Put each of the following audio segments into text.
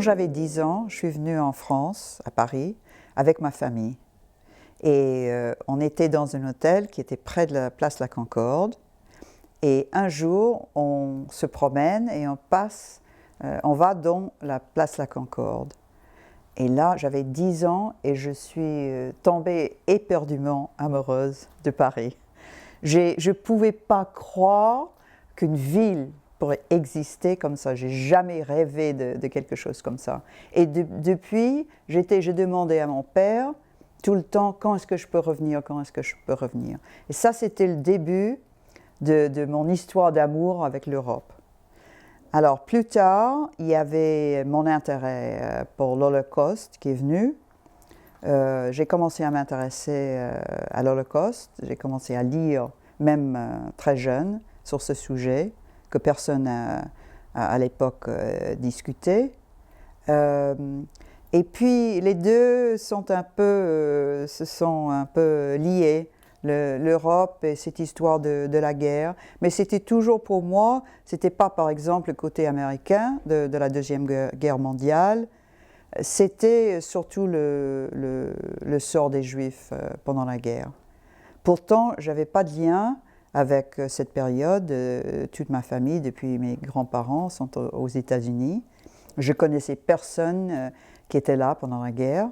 j'avais 10 ans, je suis venue en France, à Paris, avec ma famille. Et on était dans un hôtel qui était près de la place La Concorde. Et un jour, on se promène et on va dans la place La Concorde. Et là, j'avais 10 ans et je suis tombée éperdument amoureuse de Paris. Je ne pouvais pas croire qu'une ville pourrait exister comme ça. J'ai jamais rêvé de quelque chose comme ça. Et depuis, je demandais à mon père tout le temps, quand est-ce que je peux revenir, quand est-ce que je peux revenir. Et ça, c'était le début de mon histoire d'amour avec l'Europe. Alors plus tard, il y avait mon intérêt pour l'Holocauste qui est venu. J'ai commencé à m'intéresser à l'Holocauste, j'ai commencé à lire, même très jeune, sur ce sujet, que personne à l'époque discutait. Et puis les deux se sont un peu liés. L'Europe et cette histoire de la guerre, mais c'était toujours pour moi, c'était pas par exemple le côté américain de la Deuxième Guerre mondiale, c'était surtout le sort des Juifs pendant la guerre. Pourtant, je n'avais pas de lien avec cette période. Toute ma famille, depuis mes grands-parents, sont aux États-Unis. Je connaissais personne qui était là pendant la guerre,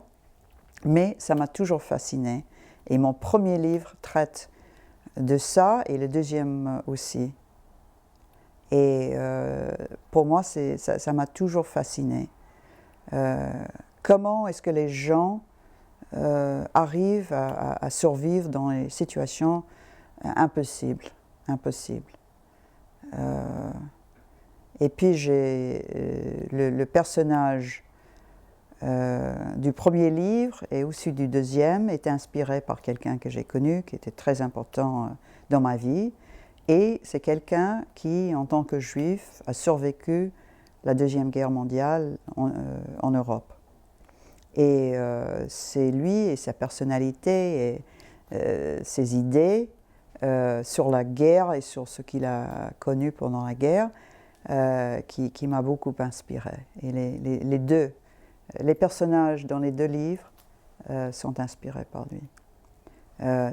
mais ça m'a toujours fascinée. Et mon premier livre traite de ça, et le deuxième aussi. Et pour moi, ça m'a toujours fascinée. Comment est-ce que les gens arrivent à survivre dans les situations impossibles. Et puis j'ai le personnage du premier livre et aussi du deuxième est inspiré par quelqu'un que j'ai connu, qui était très important dans ma vie. Et c'est quelqu'un qui, en tant que juif, a survécu la Deuxième Guerre mondiale en Europe. Et c'est lui et sa personnalité et ses idées sur la guerre et sur ce qu'il a connu pendant la guerre qui m'a beaucoup inspiré. Et les personnages dans les deux livres sont inspirés par lui.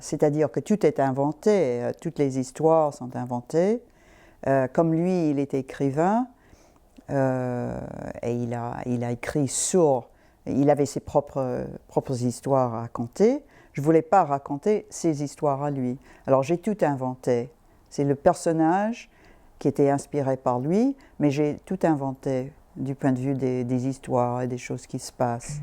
C'est-à-dire que tout est inventé, toutes les histoires sont inventées. Comme lui, il était écrivain et il a écrit il avait ses propres histoires à raconter. Je ne voulais pas raconter ses histoires à lui. Alors j'ai tout inventé. C'est le personnage qui était inspiré par lui, mais j'ai tout inventé du point de vue des histoires et des choses qui se passent.